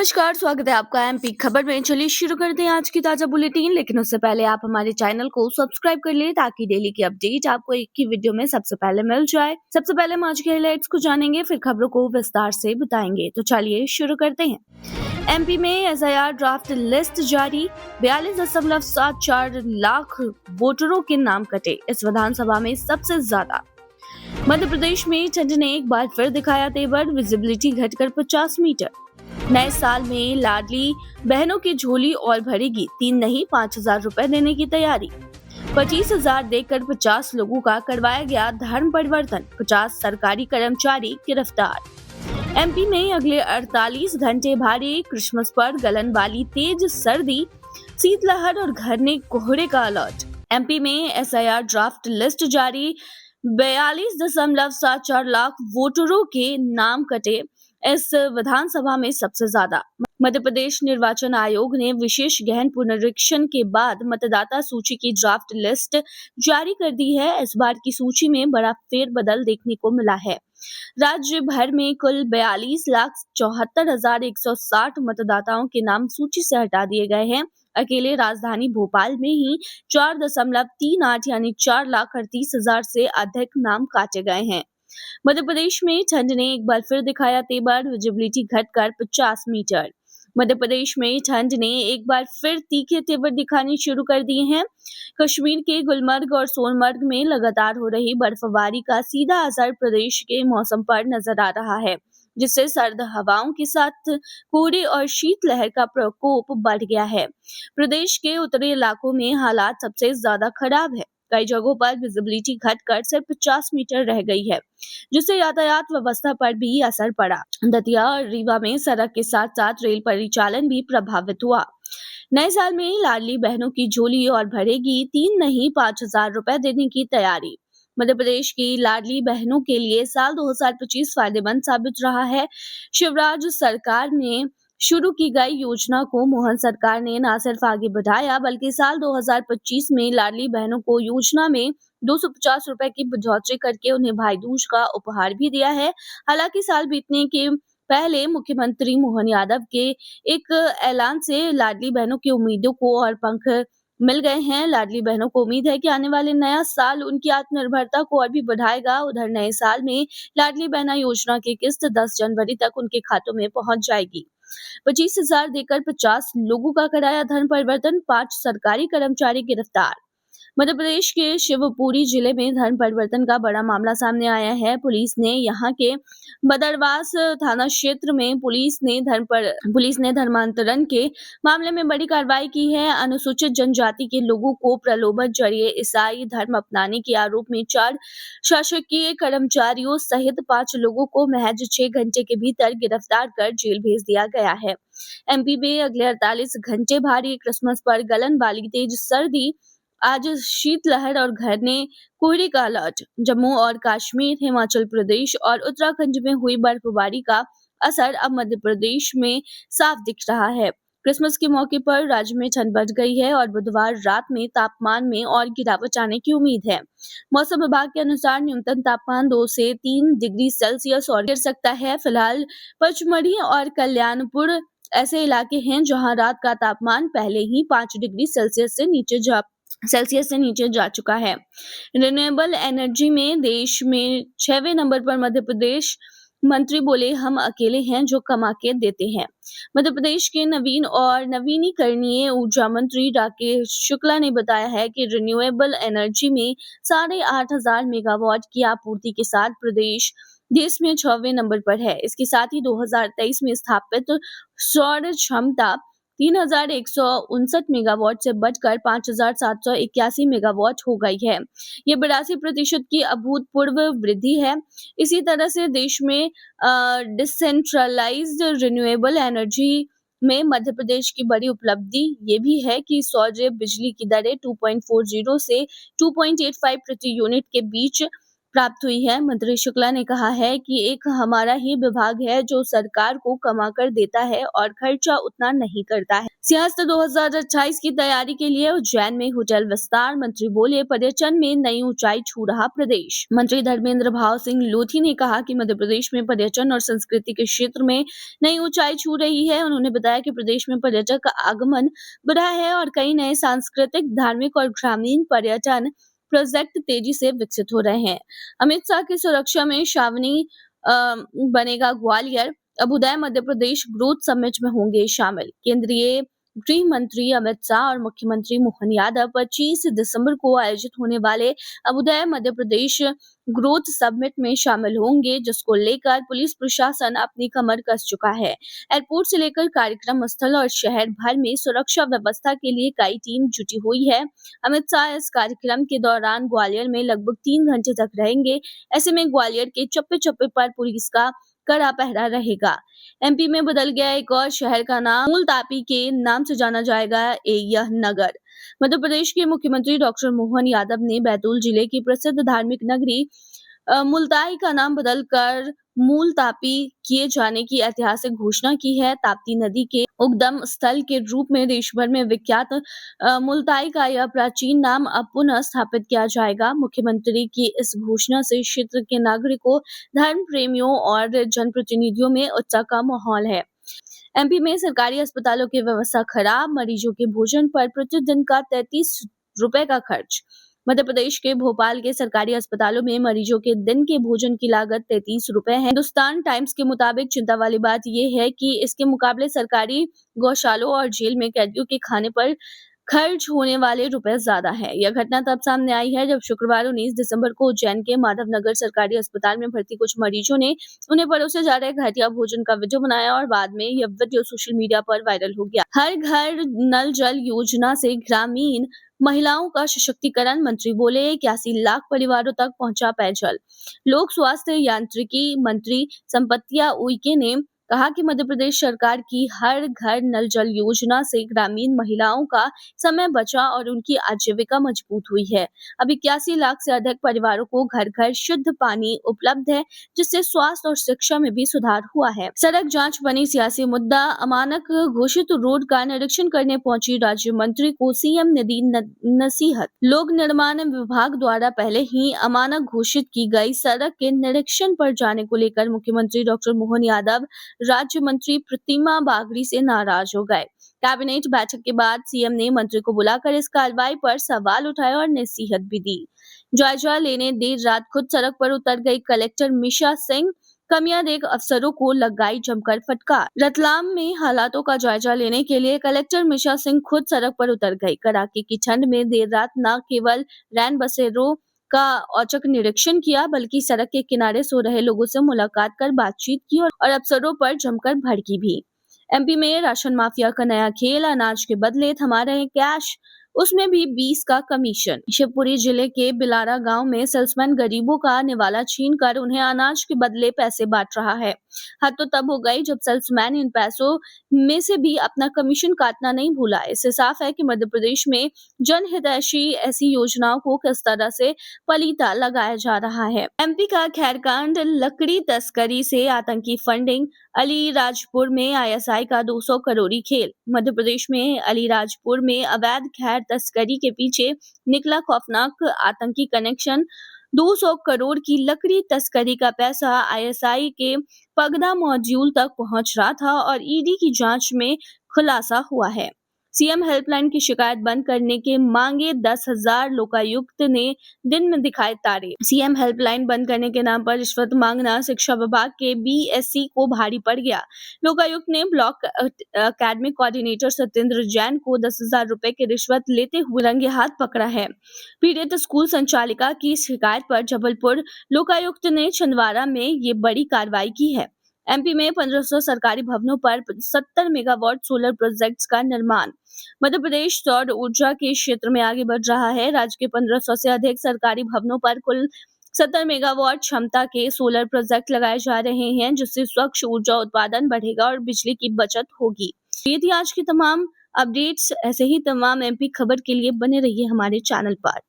नमस्कार, स्वागत है आपका एमपी खबर में। चलिए शुरू करते हैं आज की ताजा बुलेटिन। लेकिन उससे पहले आप हमारे चैनल को सब्सक्राइब कर लें ताकि डेली की अपडेट आपको एक ही वीडियो में सबसे पहले मिल जाए। सबसे पहले हम आज के हाइलाइट्स को जानेंगे, फिर खबरों को विस्तार से बताएंगे। तो चलिए शुरू करते हैं। एमपी में एसआईआर ड्राफ्ट लिस्ट जारी, 42.74 लाख वोटरों के नाम कटे, इस विधानसभा में सबसे ज्यादा। मध्य प्रदेश में ठंड ने एक बार फिर दिखाया तेवर, विजिबिलिटी घटकर 50 मीटर। नए साल में लाडली बहनों की झोली और भरेगी, 3 नहीं 5,000 रुपए देने की तैयारी। 25,000 देकर 50 लोगों का करवाया गया धर्म परिवर्तन, 50 सरकारी कर्मचारी गिरफ्तार। एमपी में अगले 48 घंटे भारी क्रिसमस पर गलन वाली तेज सर्दी, शीतलहर और घने कोहरे का अलर्ट। एमपी में एसआईआर ड्राफ्ट लिस्ट जारी, 42.74 लाख वोटरों के नाम कटे, इस विधानसभा में सबसे ज्यादा। मध्य प्रदेश निर्वाचन आयोग ने विशेष गहन पुनरीक्षण के बाद मतदाता सूची की ड्राफ्ट लिस्ट जारी कर दी है। इस बार की सूची में बड़ा फेरबदल देखने को मिला है। राज्य भर में कुल 42,74,160 मतदाताओं के नाम सूची से हटा दिए गए हैं। अकेले राजधानी भोपाल में ही 4.38 यानी 4,38,000 से अधिक नाम काटे गए हैं। मध्य प्रदेश में ठंड ने एक बार फिर दिखाया तेवर, विजिबिलिटी घटकर 50 मीटर। मध्य प्रदेश में ठंड ने एक बार फिर तीखे तेवर दिखाने शुरू कर दिए हैं। कश्मीर के गुलमर्ग और सोनमर्ग में लगातार हो रही बर्फबारी का सीधा असर प्रदेश के मौसम पर नजर आ रहा है, जिससे सर्द हवाओं के साथ कोहरे और शीतलहर का प्रकोप बढ़ गया है। प्रदेश के उत्तरी इलाकों में हालात सबसे ज्यादा खराब है। कई जगहों पर विजिबिलिटी घटकर सिर्फ 50 मीटर रह गई है, जिससे यातायात व्यवस्था पर भी असर पड़ा। दतिया और रीवा में सड़क के साथ साथ रेल परिचालन भी प्रभावित हुआ। नए साल में लाडली बहनों की झोली और भरेगी, 3 नहीं 5,000 रुपए देने की तैयारी। मध्य प्रदेश की लाडली बहनों के लिए साल 2025 फायदेमंद साबित रहा है। शिवराज सरकार में शुरू की गई योजना को मोहन सरकार ने न सिर्फ आगे बढ़ाया, बल्कि साल 2025 में लाडली बहनों को योजना में 250 रुपए की बढ़ोतरी करके उन्हें भाई दूज का उपहार भी दिया है। हालांकि साल बीतने के पहले मुख्यमंत्री मोहन यादव के एक ऐलान से लाडली बहनों की उम्मीदों को और पंख मिल गए हैं। लाडली बहनों को उम्मीद है कि आने वाले नया साल उनकी आत्मनिर्भरता को और भी बढ़ाएगा। उधर नए साल में लाडली बहना योजना की किस्त 10 जनवरी तक उनके खातों में पहुंच जाएगी। 25,000 देकर 50 लोगों का कराया धर्म परिवर्तन, 5 सरकारी कर्मचारी गिरफ्तार। मध्य प्रदेश के शिवपुरी जिले में धर्म परिवर्तन का बड़ा मामला सामने आया है। पुलिस ने यहां के बदरवास थाना क्षेत्र में पुलिस ने धर्मांतरण के मामले में बड़ी कार्रवाई की है। अनुसूचित जनजाति के लोगों को प्रलोभन जरिए ईसाई धर्म अपनाने के आरोप में 4 शासकीय कर्मचारियों सहित 5 लोगों को महज 6 घंटे के भीतर गिरफ्तार कर जेल भेज दिया गया है। एमपी में अगले 48 घंटे भारी क्रिसमस पर गलन वाली तेज सर्दी, आज शीतलहर और घने कोहरे का अलर्ट। जम्मू और कश्मीर, हिमाचल प्रदेश और उत्तराखंड में हुई बर्फबारी का असर अब मध्य प्रदेश में साफ दिख रहा है। क्रिसमस के मौके पर राज्य में ठंड बढ़ गई है और बुधवार रात में तापमान में और गिरावट आने की उम्मीद है। मौसम विभाग के अनुसार न्यूनतम तापमान 2 से 3 डिग्री सेल्सियस और गिर सकता है। फिलहाल पचमढ़ी और कल्याणपुर ऐसे इलाके हैं जहां रात का तापमान पहले ही 5 डिग्री सेल्सियस से नीचे जा चुका है। रिन्यूएबल एनर्जी में देश में 6वें नंबर पर मध्य प्रदेश। मंत्री बोले, हम अकेले हैं जो कमा के देते हैं। मध्य प्रदेश के नवीन और नवीनीकरणीय ऊर्जा मंत्री राकेश शुक्ला ने बताया है कि रिन्यूएबल एनर्जी में 8,500 मेगावाट की आपूर्ति के साथ प्रदेश देश में 6वें नंबर पर है। इसके साथ ही 2023 में स्थापित सौर क्षमता 3,159 मेगावाट से बढ़कर 5,781 मेगावाट हो गई है। ये 82% की अभूतपूर्व वृद्धि है। इसी तरह से देश में डिसेंट्रलाइज्ड रिन्यूएबल एनर्जी में मध्य प्रदेश की बड़ी उपलब्धि ये भी है कि सौर बिजली की दरें 2.40 से 2.85 प्रति यूनिट के बीच प्राप्त हुई है। मंत्री शुक्ला ने कहा है कि एक हमारा ही विभाग है जो सरकार को कमा कर देता है और खर्चा उतना नहीं करता है। सिंहस्थ 2028 की तैयारी के लिए उज्जैन में होटल विस्तार। मंत्री बोले, पर्यटन में नई ऊंचाई छू रहा प्रदेश। मंत्री धर्मेंद्र भाव सिंह लोधी ने कहा कि मध्य प्रदेश में पर्यटन और संस्कृति के क्षेत्र में नई ऊंचाई छू रही है। उन्होंने बताया कि प्रदेश में पर्यटक का आगमन बढ़ा है और कई नए सांस्कृतिक, धार्मिक और ग्रामीण पर्यटन प्रोजेक्ट तेजी से विकसित हो रहे हैं। अमित शाह की सुरक्षा में छावनी बनेगा ग्वालियर। अभ्युदय मध्य प्रदेश ग्रोथ समिट में होंगे शामिल। केंद्रीय गृह मंत्री अमित शाह और मुख्यमंत्री मोहन यादव 25 दिसंबर को आयोजित होने वाले अभ्युदय मध्य प्रदेश ग्रोथ समिट में शामिल होंगे, जिसको लेकर पुलिस प्रशासन अपनी कमर कस चुका है। एयरपोर्ट से लेकर कार्यक्रम स्थल और शहर भर में सुरक्षा व्यवस्था के लिए कई टीम जुटी हुई है। अमित शाह इस कार्यक्रम के दौरान ग्वालियर में लगभग 3 घंटे तक रहेंगे। ऐसे में ग्वालियर के चप्पे चप्पे पर पुलिस का कड़ा पहरा रहेगा। एमपी में बदल गया एक और शहर का नाम, मूलतापी के नाम से जाना जाएगा यह नगर। मध्य प्रदेश के मुख्यमंत्री डॉक्टर मोहन यादव ने बैतूल जिले की प्रसिद्ध धार्मिक नगरी मुल्ताई का नाम बदलकर मूलतापी किए जाने की ऐतिहासिक घोषणा की है। ताप्ती नदी के उद्गम स्थल के रूप में देश भर में विख्यात मुल्ताई का यह प्राचीन नाम अब पुनः स्थापित किया जाएगा। मुख्यमंत्री की इस घोषणा से क्षेत्र के नागरिकों, धर्म प्रेमियों और जनप्रतिनिधियों में उत्साह का माहौल है। एमपी में सरकारी अस्पतालों की व्यवस्था खराब, मरीजों के भोजन पर प्रतिदिन का 33 रुपए का खर्च। मध्य प्रदेश के भोपाल के सरकारी अस्पतालों में मरीजों के दिन के भोजन की लागत 33 रुपए है। हिंदुस्तान टाइम्स के मुताबिक चिंता वाली बात यह है कि इसके मुकाबले सरकारी गौशालों और जेल में कैदियों के खाने पर खर्च होने वाले रुपए ज्यादा है। यह घटना तब सामने आई है जब शुक्रवार 19 दिसंबर को उज्जैन के माधवनगर सरकारी अस्पताल में भर्ती कुछ मरीजों ने उन्हें परोसे जा रहे घटिया भोजन का वीडियो बनाया और बाद में यह वीडियो सोशल मीडिया पर वायरल हो गया। हर घर नल जल योजना से ग्रामीण महिलाओं का सशक्तिकरण। मंत्री बोले, 81 लाख परिवारों तक पहुंचा पेयजल। लोक स्वास्थ्य यांत्रिकी मंत्री संपत्तिया उइके ने कहा कि मध्य प्रदेश सरकार की हर घर नल जल योजना से ग्रामीण महिलाओं का समय बचा और उनकी आजीविका मजबूत हुई है। अब 81 लाख से अधिक परिवारों को घर घर शुद्ध पानी उपलब्ध है, जिससे स्वास्थ्य और शिक्षा में भी सुधार हुआ है। सड़क जांच बनी सियासी मुद्दा। अमानक घोषित रोड का निरीक्षण करने पहुंची राज्य मंत्री को सीएम ने दी नसीहत। लोक निर्माण विभाग द्वारा पहले ही अमानक घोषित की गई सड़क के निरीक्षण पर जाने को लेकर मुख्यमंत्री डॉक्टर मोहन यादव राज्य मंत्री प्रतिमा बागड़ी से नाराज हो गए। कैबिनेट बैठक के बाद सीएम ने मंत्री को बुलाकर इस कार्रवाई पर सवाल उठाए और नसीहत भी दी। जायजा लेने देर रात खुद सड़क पर उतर गई कलेक्टर मिशा सिंह। कमियां देख अफसरों को लगाई जमकर फटकार। रतलाम में हालातों का जायजा लेने के लिए कलेक्टर मिशा सिंह खुद सड़क पर उतर गई। कड़ाके की ठंड में देर रात न केवल रैन बसेरों का औचक निरीक्षण किया, बल्कि सड़क के किनारे सो रहे लोगों से मुलाकात कर बातचीत की और अफसरों पर जमकर भड़की भी। एमपी में राशन माफिया का नया खेल। अनाज के बदले थमा रहे कैश, उसमें भी 20 का कमीशन। शिवपुरी जिले के बिलारा गांव में सेल्समैन गरीबों का निवाला छीनकर उन्हें अनाज के बदले पैसे बांट रहा है। हद तो तब हो गई जब सेल्समैन इन पैसों में से भी अपना कमीशन काटना नहीं भूला। इससे साफ है कि मध्य प्रदेश में जनहितैषी ऐसी योजनाओं को किस तरह से पलीता लगाया जा रहा है। एमपी का खैरकांड, लकड़ी तस्करी से आतंकी फंडिंग। अलीराजपुर में आईएसआई का 200 करोड़ी खेल। मध्य प्रदेश में अलीराजपुर में अवैध खैर तस्करी के पीछे निकला खौफनाक आतंकी कनेक्शन। 200 करोड़ की लकड़ी तस्करी का पैसा आईएसआई के पगदा मॉड्यूल तक पहुंच रहा था और ईडी की जांच में खुलासा हुआ है। सीएम हेल्पलाइन की शिकायत बंद करने के मांगे 10,000। लोकायुक्त ने दिन में दिखाए तारे। सीएम हेल्पलाइन बंद करने के नाम पर रिश्वत मांगना शिक्षा विभाग के बीएससी को भारी पड़ गया। लोकायुक्त ने block academic coordinator Satyendra Jain को 10,000 रुपए की रिश्वत लेते हुए रंगे हाथ पकड़ा है। पीड़ित स्कूल संचालिका की शिकायत पर जबलपुर लोकायुक्त ने छिंदवाड़ा में ये बड़ी कार्रवाई की है। एमपी में 1500 सरकारी भवनों पर 70 मेगावाट सोलर प्रोजेक्ट्स का निर्माण। मध्य प्रदेश सौर ऊर्जा के क्षेत्र में आगे बढ़ रहा है। राज्य के 1500 से अधिक सरकारी भवनों पर कुल 70 मेगावाट क्षमता के सोलर प्रोजेक्ट लगाए जा रहे हैं, जिससे स्वच्छ ऊर्जा उत्पादन बढ़ेगा और बिजली की बचत होगी। ये थी आज की तमाम अपडेट्स। ऐसे ही तमाम एमपी खबर के लिए बने रहिए हमारे चैनल पर।